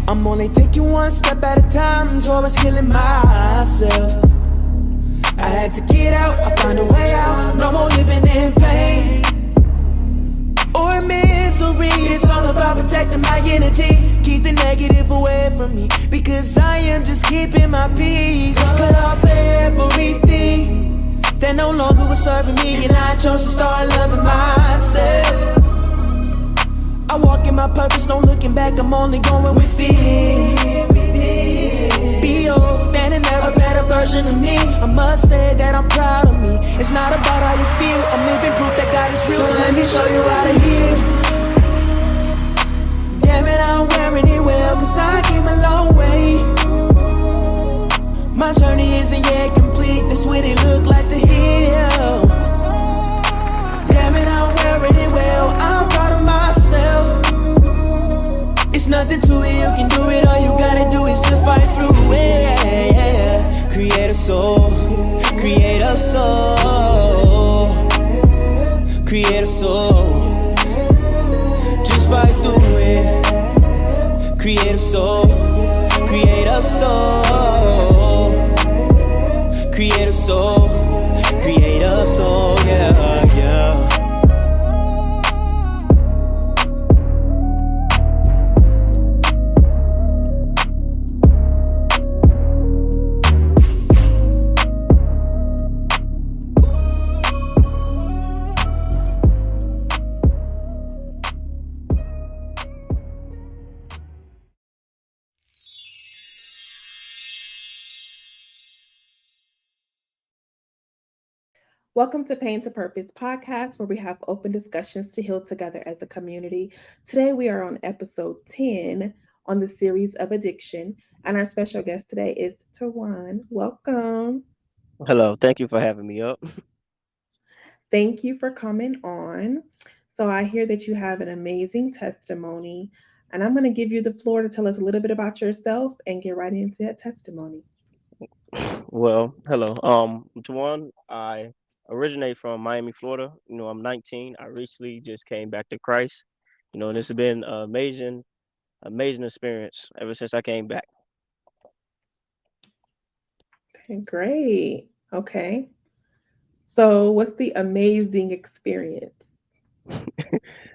I'm only taking one step at a time towards healing myself. I had to get out, I found a way out. No more living in pain or misery. It's all about protecting my energy. Keep the negative away from me, because I am just keeping my peace. Cut off everything that no longer was serving me, and I chose to start loving myself. I walk in my purpose, no looking back, I'm only going within. B.O. standing there, a better version of me. I must say that I'm proud of me. It's not about how you feel, I'm living proof that God is real. So let me show you how to heal. Damn it, I'm wearing it well, cause I came a long way. My journey isn't yet complete, that's what it look like to heal. Damn it, I'm wearing it well, I'm proud of myself. It's nothing to it, you can do it, all you gotta do is just fight through it. Creative soul, creative soul, creative soul. Just fight through it. Creative soul, creative soul, creative soul, creative soul, yeah, yeah. Welcome to Pain to Purpose podcast, where we have open discussions to heal together as a community. Today we are on episode 10 on the series of addiction, and our special guest today is TerrJuan. Welcome. Hello, thank you for having me up. Thank you for coming on. So I hear that you have an amazing testimony, and I'm going to give you the floor to tell us a little bit about yourself and get right into that testimony. Well, hello. Juwan, I originate from Miami, Florida. I'm 19. I recently just came back to Christ. And this has been an amazing experience ever since I came back. Okay, great. Okay. So what's the amazing experience?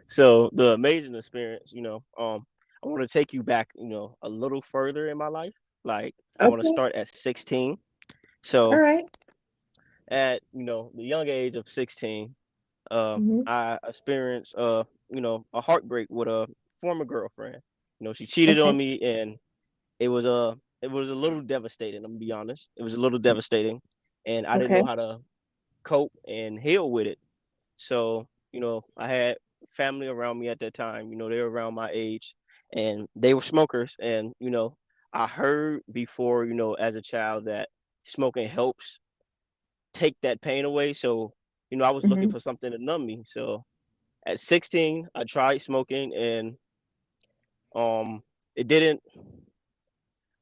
So the amazing experience, I want to take you back, a little further in my life. Like I want to Okay. start at 16. All So right. at, the young age of 16, Mm-hmm. I experienced a heartbreak with a former girlfriend. She cheated Okay. on me, and it was a little devastating. I'm gonna be honest. It was a little devastating, and I didn't Okay. know how to cope and heal with it. So I had family around me at that time. They were around my age, and they were smokers. And I heard before, as a child, that smoking helps take that pain away. So I was looking Mm-hmm. for something to numb me. So at 16, I tried smoking, and um, it didn't.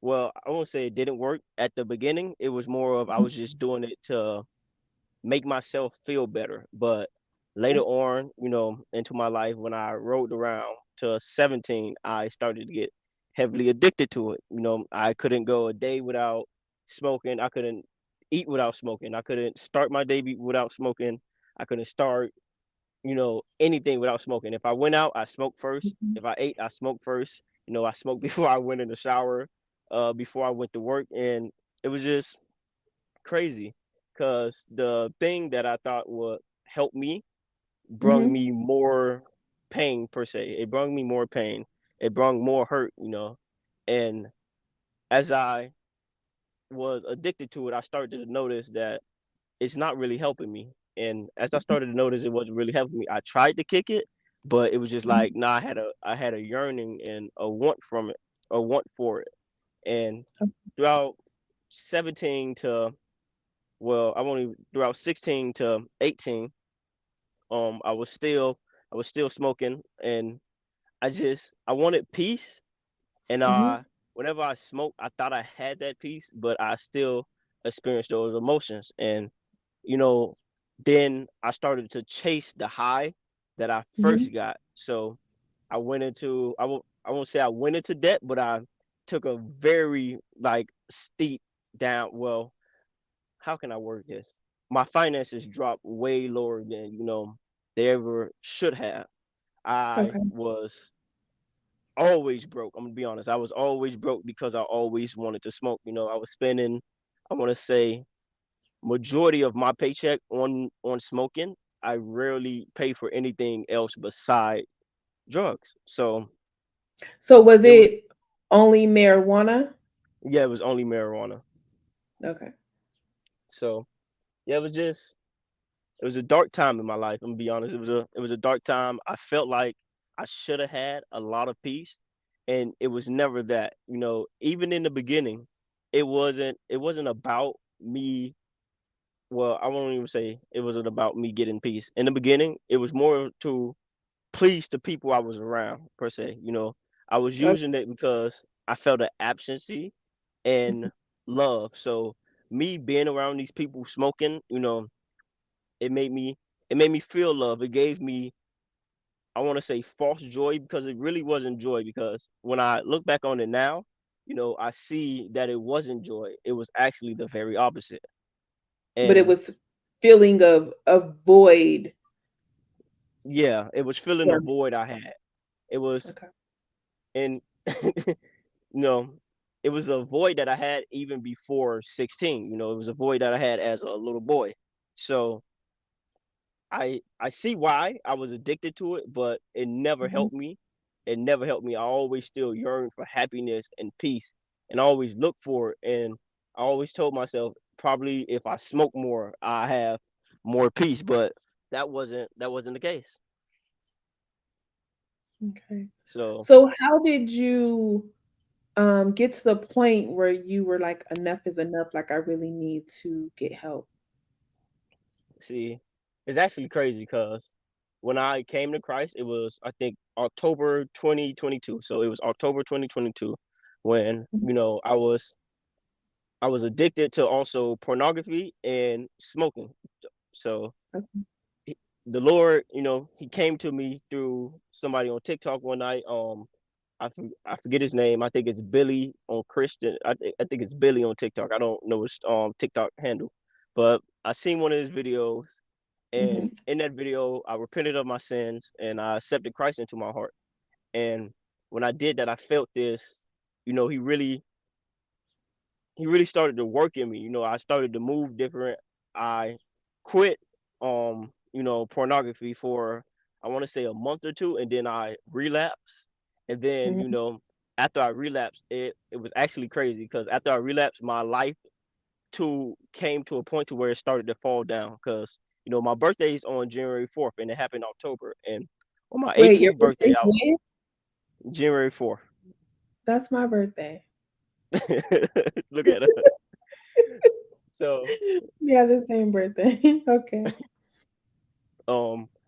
Well, I won't say it didn't work at the beginning. It was more of I was just doing it to make myself feel better. But later on, into my life, when I rode around to 17, I started to get heavily addicted to it. I couldn't go a day without smoking. I couldn't eat without smoking. I couldn't start my day without smoking. I couldn't start anything without smoking. If I went out, I smoked first. Mm-hmm. If I ate, I smoked first. I smoked before I went in the shower, before I went to work, and it was just crazy because the thing that I thought would help me brought Mm-hmm. me more pain per se. It brought me more pain. It brought more hurt. And as I was addicted to it, I started to notice that it's not really helping me. And as I started to notice it wasn't really helping me, I tried to kick it, but it was just like, nah, I had a yearning and a want from it, a want for it. And throughout 17 to well, I only throughout 16 to 18, I was still smoking, and I wanted peace, and Mm-hmm. whenever I smoked, I thought I had that peace, but I still experienced those emotions, and you know, then I started to chase the high that I Mm-hmm. first got. So I won't say I went into debt, but I took a very like steep down. Well, how can I word this? My finances dropped way lower than they ever should have. I Okay. was always broke. I'm gonna be honest. I was always broke because I always wanted to smoke. I was spending, I want to say, majority of my paycheck on smoking. I rarely pay for anything else beside drugs. So So was it was, it only marijuana? yeah, it was only marijuana. Okay. So yeah, it was a dark time in my life. I'm gonna be honest. It was a dark time. I felt like I should have had a lot of peace, and it was never that. Even in the beginning, it wasn't about me. Well, I won't even say it wasn't about me getting peace. In the beginning, it was more to please the people I was around per se. I was Okay. using it because I felt an absency and love. So me being around these people smoking, it made me it made me feel love. It gave me, I want to say, false joy, because it really wasn't joy, because when I look back on it now, I see that it wasn't joy. It was actually the very opposite. But it And was feeling of a void. yeah, it was filling a Or void I had. It was, okay. and know, it was a void that I had even before 16. It was a void that I had as a little boy. So I see why I was addicted to it, but it never Mhm. helped me. It never helped me. I always still yearn for happiness and peace, and I always look for it. And I always told myself, probably if I smoke more, I have more peace. But that wasn't the case. Okay. So So how did you get to the point where you were like, enough is enough, like I really need to get help? see, it's actually crazy because when I came to Christ, it was, I think, October 2022. So it was October 2022 when, Mhm. I was addicted to also pornography and smoking. So Okay. he- the Lord, he came to me through somebody on TikTok one night. I forget his name. I think it's Billy on Christian. I think it's Billy on TikTok. I don't know his TikTok handle, but I seen one of his videos, and Mhm. in that video, I repented of my sins and I accepted Christ into my heart. And when I did that, I felt this. He really started to work in me. I started to move different. I quit pornography for, I want to say, a month or two, and then I relapsed. And then, Mhm. after I relapsed, it was actually crazy, because after I relapsed, my life too came to a point to where it started to fall down, because my birthday is on January 4th, and it happened October. And on my Wait, your 18th birthday, birthday's when? January 4th. That's my birthday. Look at us. So Yeah, the same birthday. Okay.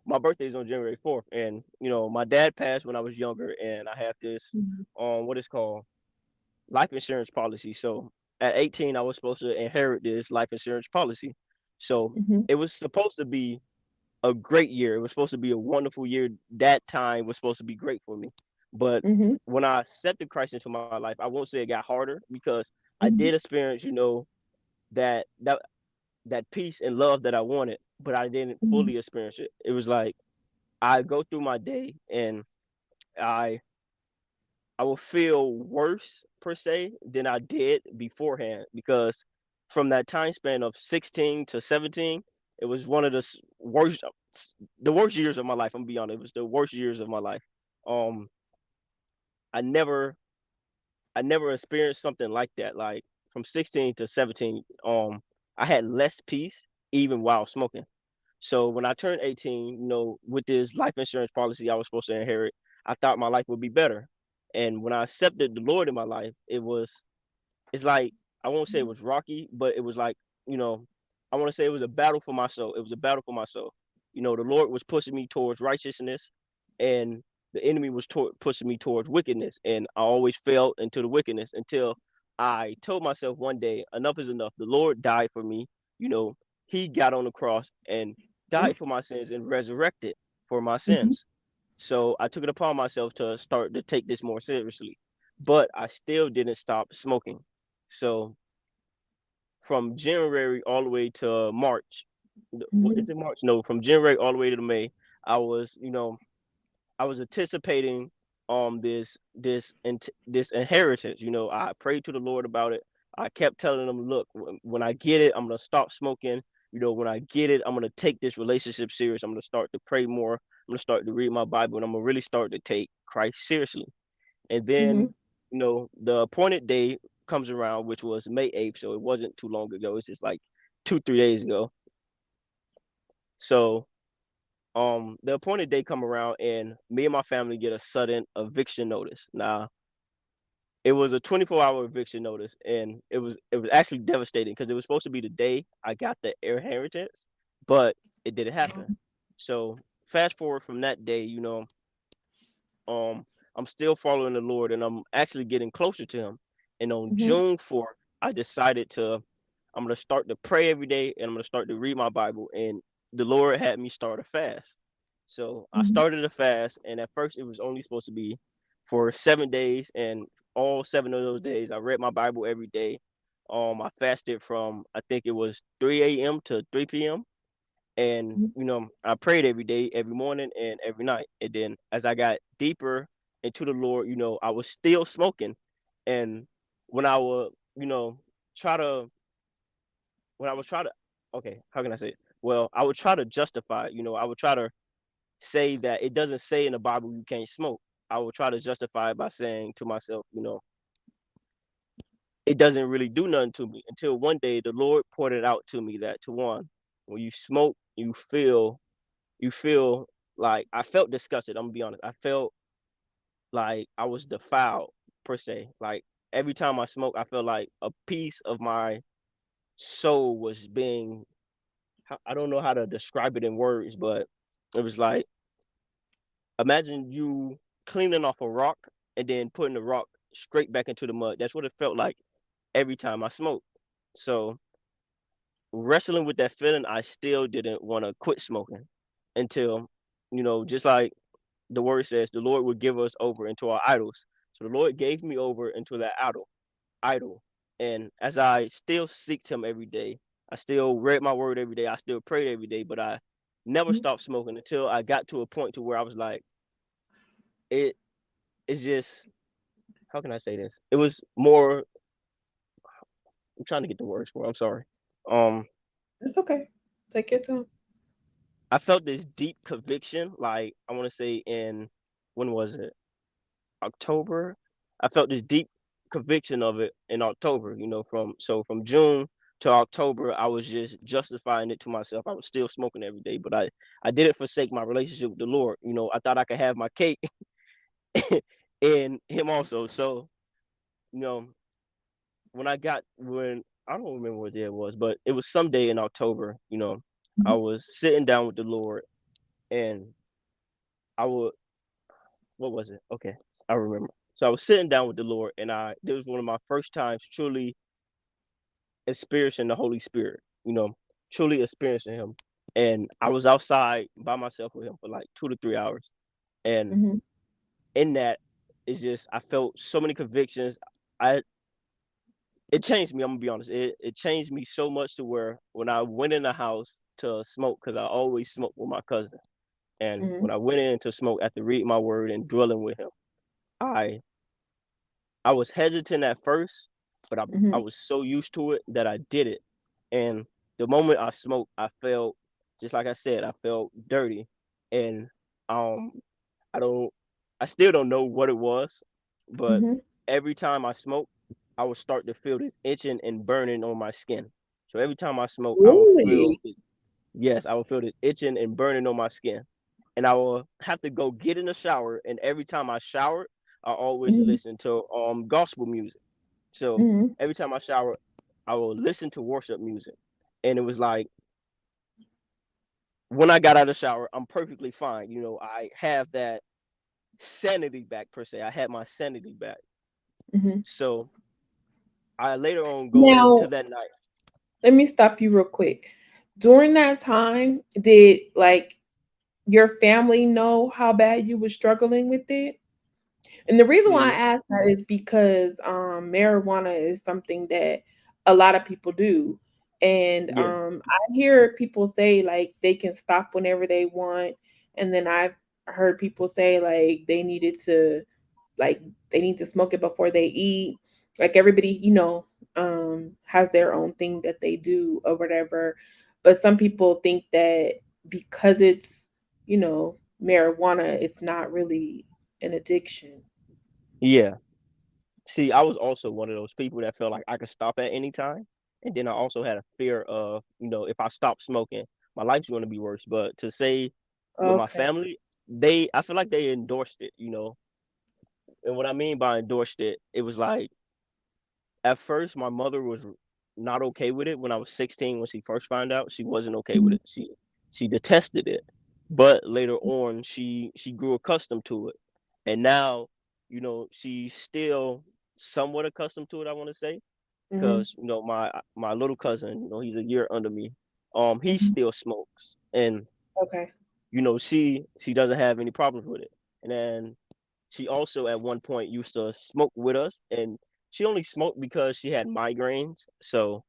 my birthday is on January 4th, and my dad passed when I was younger, and I have this Mhm. what is called life insurance policy. So at 18, I was supposed to inherit this life insurance policy. So Mhm. it was supposed to be a great year. It was supposed to be a wonderful year. That time was supposed to be great for me. But Mhm. when I accepted Christ into my life, I won't say it got harder, because I did Mhm. experience, that peace and love that I wanted, but I didn't Mhm. fully experience it. It was like I go through my day, and I I will feel worse per se than I did beforehand, because from that time span of 16 to 17, it was one of the worst years of my life. I'm gonna be honest. It was the worst years of my life. Um, I never I never experienced something like that. Like from 16 to 17, I had less peace even while smoking. So when I turned 18, with this life insurance policy I was supposed to inherit, I thought my life would be better. And when I accepted the Lord in my life, it's like, I won't say it was rocky, but it was like, you know, I want to say it was a battle for my soul. It was a battle for my soul. The Lord was pushing me towards righteousness, and the enemy was pushing me towards wickedness, and I always fell into the wickedness until I told myself one day, enough is enough. The Lord died for me. You know, He got on the cross and died for my sins and resurrected for my Mhm. sins. So I took it upon myself to start to take this more seriously, but I still didn't stop smoking. So from January all the way to March. What Mhm. is it, March? No, from January all the way to May, I was, I was anticipating this inheritance. I prayed to the Lord about it. I kept telling him, look, when I get it, I'm gonna stop smoking. When I get it, I'm gonna take this relationship serious. I'm gonna start to pray more. I'm gonna start to read my Bible, and I'm gonna really start to take Christ seriously. And Mhm. then, the appointed day comes around, which was May 8th. So it wasn't too long ago. It's just like 2, 3 days ago. So the appointed day come around and me and my family get a sudden eviction notice. Now it was a 24-hour eviction notice, and it was actually devastating because it was supposed to be the day I got the inheritance, but it didn't happen. So fast forward from that day, um I'm still following the Lord, and I'm actually getting closer to him. And on Mhm. June 4th, I decided I'm gonna start to pray every day, and I'm gonna start to read my Bible. And the Lord had me start a fast. So I Mhm. started a fast, and at first it was only supposed to be for 7 days, and all 7 of those days I read my Bible every day. I fasted from, I think it was 3 a.m. to 3 p.m. And Mhm. I prayed every day, every morning and every night. And then as I got deeper into the Lord, I was still smoking. And when I would, try to when I was trying to, okay, how can I say it? Well, I would try to justify, I would try to say that it doesn't say in the Bible you can't smoke. I would try to justify it by saying to myself, it doesn't really do nothing to me, until one day the Lord pointed out to me that, to one, when you smoke, you feel like, I felt disgusted. I'm gonna be honest. I felt like I was defiled, per se. Like every time I smoke, I felt like a piece of my soul was being, I don't know how to describe it in words, but it was like, imagine you cleaning off a rock and then putting the rock straight back into the mud. That's what it felt like every time I smoked. So wrestling with that feeling, I still didn't want to quit smoking until, just like the word says, the Lord would give us over into our idols. So the Lord gave me over into that idol. And as I still seeked him every day, I still read my word every day, I still prayed every day, but I never Mhm. stopped smoking until I got to a point to where I was like, it is just, how can I say this? It was more, I'm trying to get the words for it, I'm sorry. Um, It's okay. Take your time. I felt this deep conviction, like I want to say in, when was it? October. I felt this deep conviction of it in October, from June to October, I was just justifying it to myself. I was still smoking every day, but I didn't forsake my relationship with the Lord. I thought I could have my cake in him also. So, you know, when I don't remember what day it was, but it was some day in October, I Mhm. was sitting down with the Lord, and I would, what was it? Okay, I remember. So I was sitting down with the Lord, and this was one of my first times truly experiencing the Holy Spirit, truly experiencing Him. And I was outside by myself with Him for like 2 to 3 hours. And Mhm. in that, it's just, I felt so many convictions. I It changed me. I'm gonna be honest. It changed me so much to where when I went in the house to smoke, because I always smoke with my cousin, and Mhm. when I went in to smoke after reading my word and dwelling with him, I I was hesitant at first, but I Mhm. was so used to it that I did it. And the moment I smoked, I felt, just like I said, I felt dirty. And um I don't I still don't know what it was, but Mhm. every time I smoke, I would start to feel this itching and burning on my skin. So every time I smoke, I would feel Really? this, yes, I would feel this itching and burning on my skin. And I will have to go get in the shower, and every time I shower, I always Mhm. listen to gospel music. So Mhm. every time I shower, I will listen to worship music. And it was like when I got out of the shower, I'm perfectly fine. You know, I have that sanity back per se. I had my sanity back. Hmm. So I later on go into Now, that night. let me stop you real quick. During that time, did like your family know how bad you were struggling with it? And the reason why I See, ask that is because marijuana is something that a lot of people do. And yeah, I hear people say like they can stop whenever they want. And then I've heard people say like like they need to smoke it before they eat. Like everybody, has their own thing that they do or whatever. But some people think that because it's, marijuana, it's not really an addiction. yeah. See, I was also one of those people that felt like I could stop at any time. And then I also had a fear of, if I stop smoking, my life's going to be worse. But to say with my Okay. family, I feel like they endorsed it. And what I mean by endorsed it, it was like at first my mother was not okay with it when I was 16 when she first found out. She wasn't okay with Mhm, it. She detested it. But later on she grew accustomed to it. And now, she's still somewhat accustomed to it, I want to say, mhm, cuz my little cousin, he's a year under me. He mhm. still smokes and Okay. she doesn't have any problems with it. And then she also at one point used to smoke with us, and she only smoked because she had migraines. So,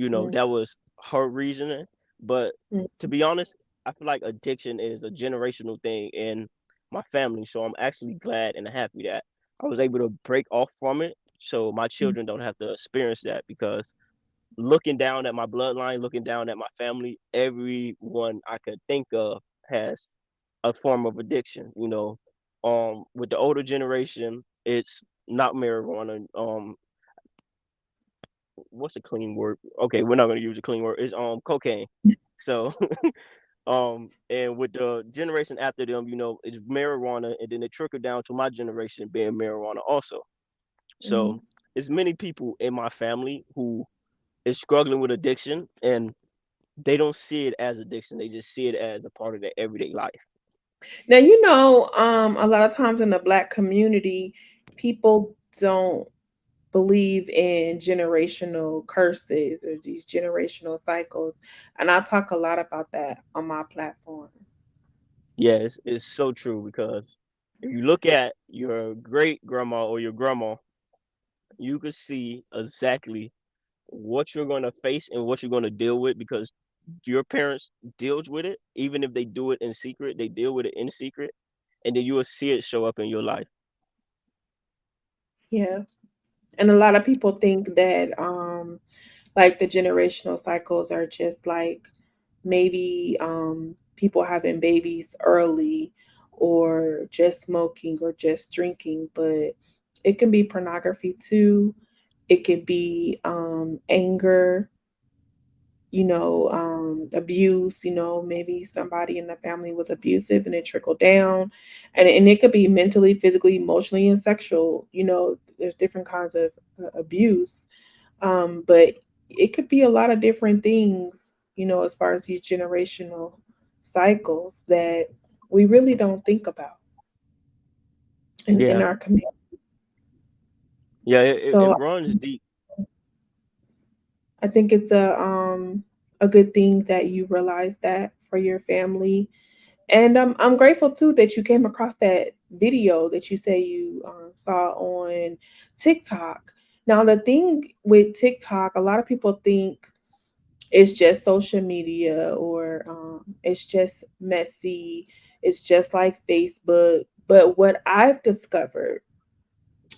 Mm, that was her reasoning. But mm, to be honest, I feel like addiction is a generational thing in my family. So I'm actually glad and happy that I was able to break off from it so my mm, children don't have to experience that because looking down at my bloodline, looking down at my family, everyone I could think of has a form of addiction. With the older generation, it's not marijuana. What's a clean word? Okay, we're not gonna use a clean word. It's cocaine. So, and with the generation after them, it's marijuana, and then it trickled down to my generation being marijuana also. So, mhm. it's many people in my family who is struggling with addiction, and they don't see it as addiction. They just see it as a part of their everyday life. Now, a lot of times in the Black community, people don't believe in generational curses or these generational cycles. And I talk a lot about that on my platform. Yeah, it's so true because if you look at your great grandma or your grandma, you could see exactly what you're going to face and what you're going to deal with because your parents deals with it. Even if they do it in secret, they deal with it in secret, and then you will see it show up in your life. Yeah. And a lot of people think that like the generational cycles are just like maybe people having babies early or just smoking or just drinking, but it can be pornography too. It could be anger, abuse, maybe somebody in the family was abusive and it trickled down. And it could be mentally, physically, emotionally, and sexual. There's different kinds of abuse. But it could be a lot of different things, as far as these generational cycles that we really don't think about in Yeah, our community. yeah, it So runs deep. I think it's a good thing that you realize that for your family. And I'm grateful too that you came across that video that you say you saw on TikTok. Now, the thing with TikTok, a lot of people think it's just social media or it's just messy. It's just like Facebook. But what I've discovered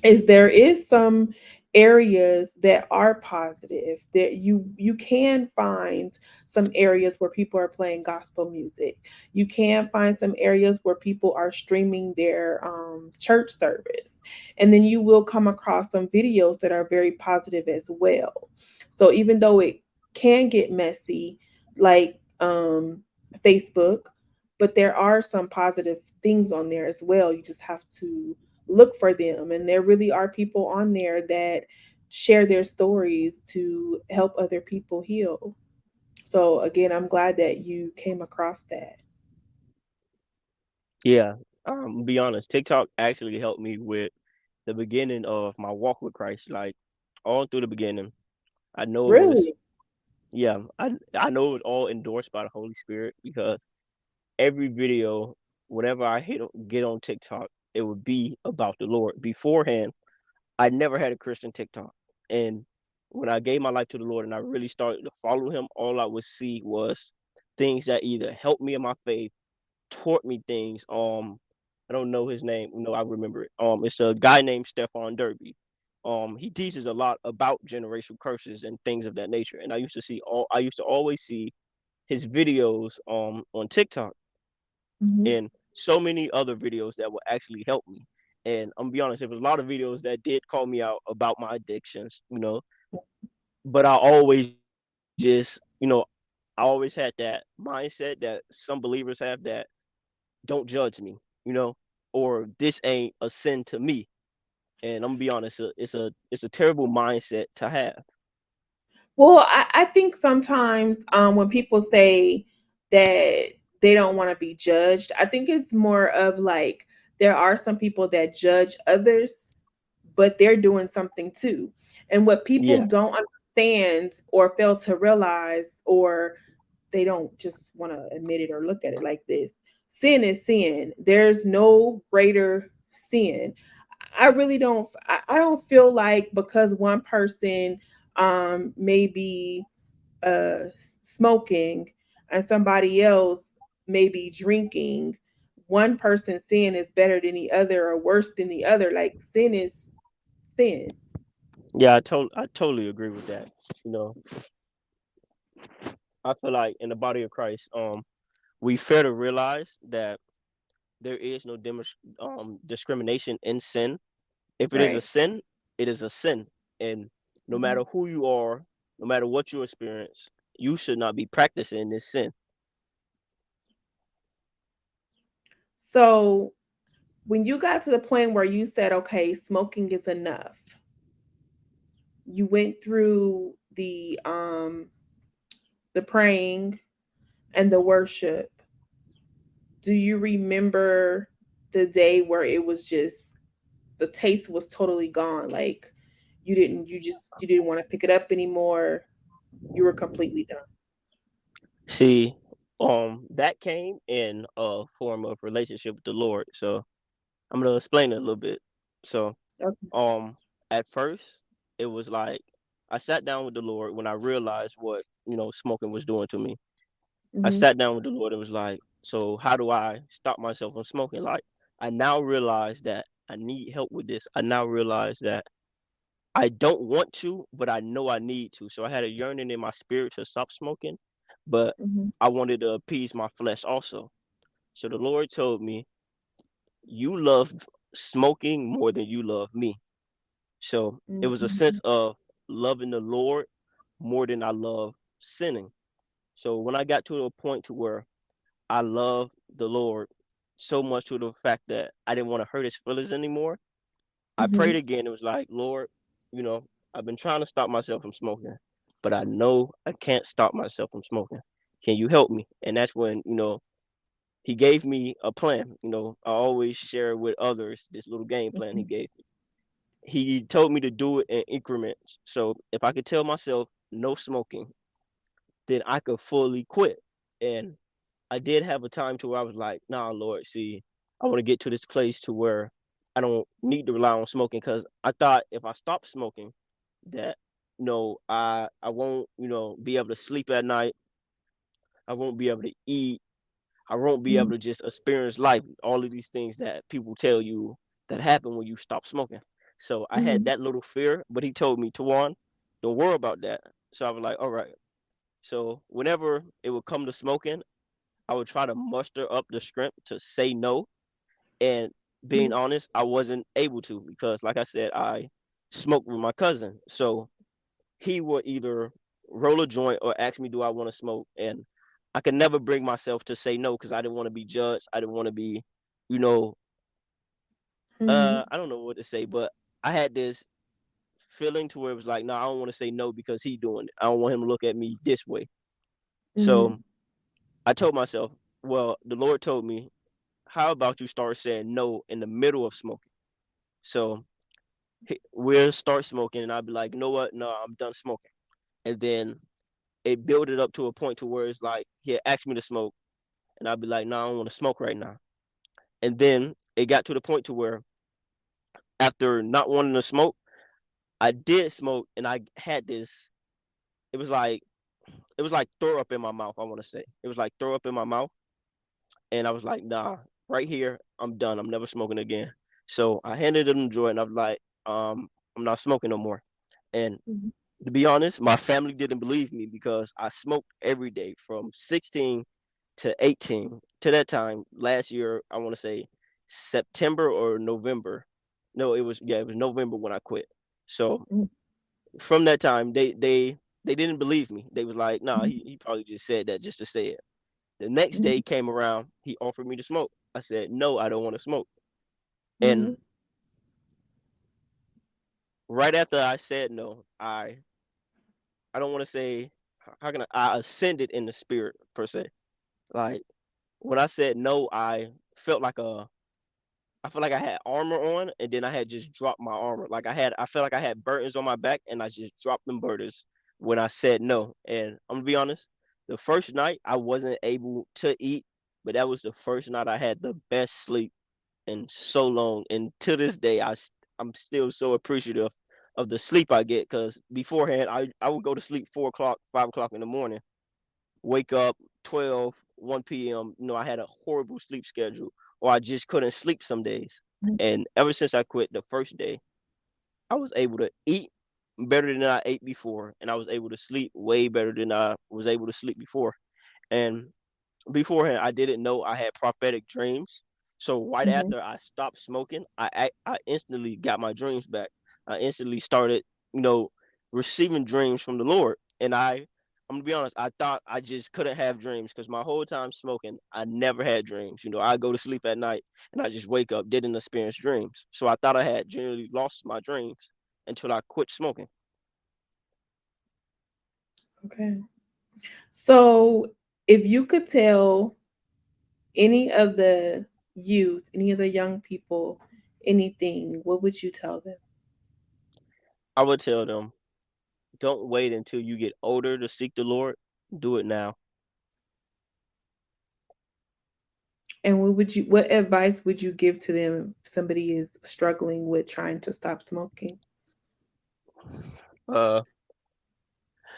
is there is some areas that are positive that you can find some areas where people are playing gospel music. You can find some areas where people are streaming their church service, and then you will come across some videos that are very positive as well. So even though it can get messy like Facebook, but there are some positive things on there as well. You just have to look for them. And there really are people on there that share their stories to help other people heal. So again, I'm glad that you came across that. Yeah. Be honest, TikTok actually helped me with the beginning of my walk with Christ. Like all through the beginning, I know it was Really? yeah, I know it was all endorsed by the Holy Spirit because every video, whenever I get on TikTok, it would be about the Lord. Beforehand, I never had a Christian TikTok, and when I gave my life to the Lord and I really started to follow Him, all I would see was things that either helped me in my faith, taught me things. I don't know his name. No, I remember it. It's a guy named Stefan Derby. He teaches a lot about generational curses and things of that nature. And I used to always see his videos on TikTok Hmm. and so many other videos that would actually help me. And I'm gonna be honest, there was a lot of videos that did call me out about my addictions, but I always just, I always had that mindset that some believers have that don't judge me, you know, or this ain't a sin to me. And I'm gonna be honest, it's a terrible mindset to have. Well, I think sometimes when people say that they don't want to be judged, I think it's more of like there are some people that judge others, but they're doing something too. And what people Yeah, don't understand or fail to realize, or they don't just want to admit it or look at it like this, sin is sin. There's no greater sin. I really don't. I don't feel like because one person may be uh, smoking and somebody else may be drinking, one person's sin is better than the other or worse than the other. Like sin is sin. yeah, I totally agree with that. You know, I feel like in the body of Christ, we fair to realize that there is no discrimination in sin. If it is a Right. sin, it is a sin, and no Mhm. matter who you are, no matter what you experience, you should not be practicing this sin. So when you got to the point where you said, okay, smoking is enough, you went through the praying and the worship. Do you remember the day where it was just the taste was totally gone? Like you didn't want to pick it up anymore. You were completely done. See, that came in a form of relationship with the Lord. So I'm gonna explain it a little bit. So, Okay. um, at first, it was like I sat down with the Lord when I realized what smoking was doing to me. I Mhm. sat down with the Lord and was like, so how do I stop myself from smoking? Like, I now realize that I need help with this. I now realize that I don't want to, but I know I need to. So I had a yearning in my spirit to stop smoking, but Mhm. I wanted to appease my flesh also. So the Lord told me, you love smoking more than you love me. So it was a sense Mhm. of loving the Lord more than I love sinning. So when I got to a point to where I love the Lord so much to the fact that I didn't want to hurt his feelings anymore, I prayed Mhm. again. It was like, Lord, you know, I've been trying to stop myself from smoking, but I know I can't stop myself from smoking. Can you help me? And that's when, he gave me a plan. I always share with others this little game plan he Mhm. gave me. He told me to do it in increments. So if I could tell myself no smoking, then I could fully quit. And I did have a time to where I was like, nah, Lord, see, I want to get to this place to where I don't need to rely on smoking because I thought if I stopped smoking, that I won't be able to sleep at night. I won't be able to eat. I won't be able Mhm. to just experience life. All of these things that people tell you that happen when you stop smoking. So I had Mhm. that little fear, but he told me, Tawan, don't worry about that. So I was like, all right. So whenever it would come to smoking, I would try to muster up the strength to say no. And being Mhm. honest, I wasn't able to because, like I said, I smoked with my cousin. So he would either roll a joint or ask me, do I want to smoke? And I could never bring myself to say no because I didn't want to be judged. I didn't want to be, you know, Mhm. I don't know what to say, but I had this feeling to where it was like, no, I don't want to say no because he doing it. I don't want him to look at me this way. Mm-hmm. So I told myself, well, the Lord told me, how about you start saying no in the middle of smoking? So we'll start smoking, and I'll be like, you know what? No, I'm done smoking. And then it built it up to a point to where it's like he asked me to smoke, and I'd be like, no, I don't want to smoke right now. And then it got to the point to where after not wanting to smoke, I did smoke, and I had this. It was like it was like throw up in my mouth. I want to say it was like throw up in my mouth, and I was like, nah, right here, I'm done. I'm never smoking again. So I handed him the joint, and I was like, I'm not smoking no more. And Mm-hmm. to be honest, my family didn't believe me because I smoked every day from 16 to 18. To that time, last year, I want to say September or November. No, it was November when I quit. So from that time, they didn't believe me. They was like, nah, he probably just said that just to say it. The next day came around, he offered me to smoke. I said, no, I don't want to smoke. Mm-hmm. And right after I said no, I don't want to say how can I ascended in the spirit per se. Like when I said no, I felt like I had armor on, and then I had just dropped my armor. I felt like I had burdens on my back, and I just dropped them burdens when I said no. And I'm gonna be honest, the first night I wasn't able to eat, but that was the first night I had the best sleep in so long. And to this day, I'm still so appreciative of the sleep I get because beforehand I would go to sleep 4 o'clock, 5 o'clock in the morning, wake up 12, 1 p.m. You know, I had a horrible sleep schedule, or I just couldn't sleep some days. And ever since I quit the first day, I was able to eat better than I ate before, and I was able to sleep way better than I was able to sleep before. And beforehand, I didn't know I had prophetic dreams. So right Mm-hmm. after I stopped smoking, I instantly got my dreams back. I instantly started, you know, receiving dreams from the Lord. And I'm gonna be honest, I thought I just couldn't have dreams because my whole time smoking, I never had dreams. You know, I go to sleep at night and I just wake up, didn't experience dreams. So I thought I had generally lost my dreams until I quit smoking. Okay. So, if you could tell any of the youth, any of the young people, anything, what would you tell them? I would tell them, don't wait until you get older to seek the Lord. Do it now. And what advice would you give to them if somebody is struggling with trying to stop smoking? Uh,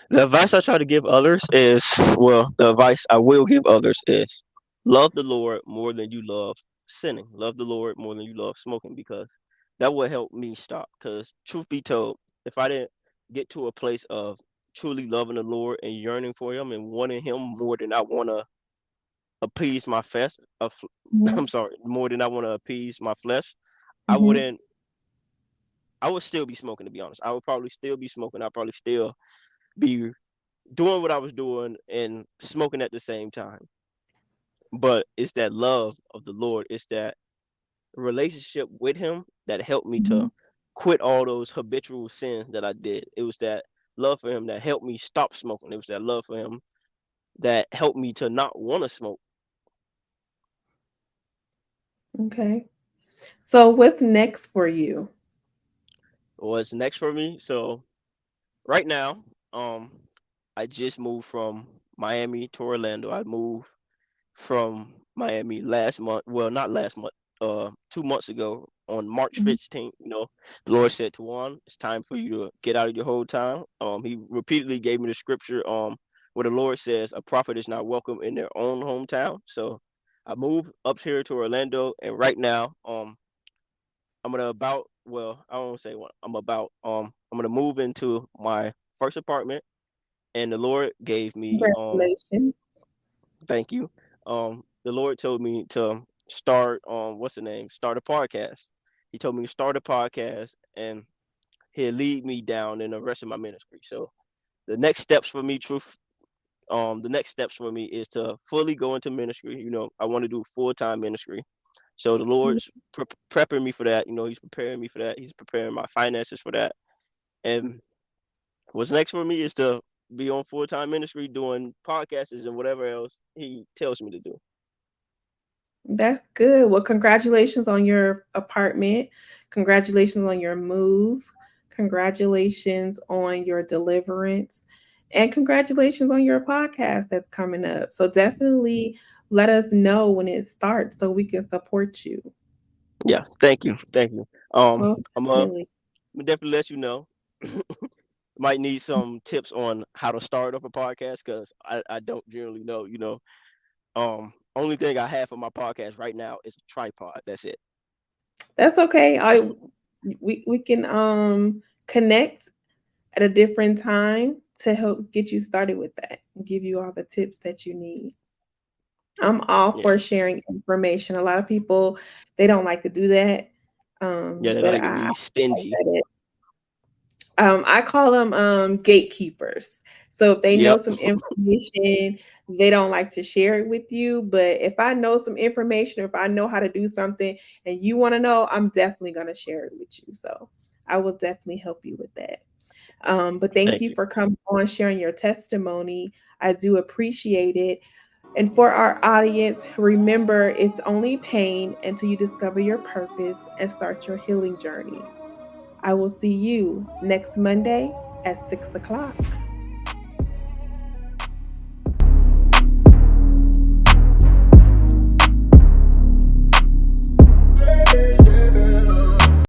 the advice I try to give others is, well, the advice I will give others is love the Lord more than you love sinning. Love the Lord more than you love smoking because that will help me stop. Because truth be told, if I didn't get to a place of truly loving the Lord and yearning for Him and wanting Him more than I want to appease my flesh, Mhm. I'm sorry, more than I want to appease my flesh, I Mhm. wouldn't. I would still be smoking. To be honest, I would probably still be smoking. I'd probably still be doing what I was doing and smoking at the same time. But it's that love of the Lord. It's that relationship with Him that helped me Mhm. to quit all those habitual sins that I did. It was that love for Him that helped me stop smoking. It was that love for Him that helped me to not want to smoke. Okay. So what's next for you? What's next for me? So right now, I just moved from Miami to Orlando. I moved from Miami last month. Well, not last month. 2 months ago on March Mhm. 15th. You know, the Lord said to Juan, "It's time for you to get out of your hometown." He repeatedly gave me the scripture. Where the Lord says, "A prophet is not welcome in their own hometown." So, I moved up here to Orlando, and right now, I'm gonna about. Well, I don't say what I'm about. I'm gonna move into my first apartment, and the Lord gave me Congratulations. thank you. The Lord told me to start what's the name? Start a podcast. He told me to start a podcast and he'll lead me down in the rest of my ministry. So the next steps for me, the next steps for me is to fully go into ministry. You know, I want to do full-time ministry. So the Lord's prepping me for that. You know, He's preparing me for that. He's preparing my finances for that. And what's next for me is to be on full-time ministry doing podcasts and whatever else he tells me to do. That's good. Well, congratulations on your apartment. Congratulations on your move. Congratulations on your deliverance. And congratulations on your podcast that's coming up. So definitely let us know when it starts so we can support you. Yeah, thank you. Most I'm definitely. definitely let you know. Might need some tips on how to start up a podcast because I don't generally know. Only thing I have for my podcast right now is a tripod. That's it. That's okay. We can connect at a different time to help get you started with that and give you all the tips that you need. I'm all Yeah, for sharing information. A lot of people they don't like to do that, yeah, they but like to be stingy. I call them gatekeepers. So if they know Yep. some information, they don't like to share it with you. But if I know some information or if I know how to do something and you want to know, I'm definitely going to share it with you. So I will definitely help you with that. But thank Thank you you. for coming on, sharing your testimony. I do appreciate it. And for our audience, remember it's only pain until you discover your purpose and start your healing journey. I will see you next Monday at 6 o'clock.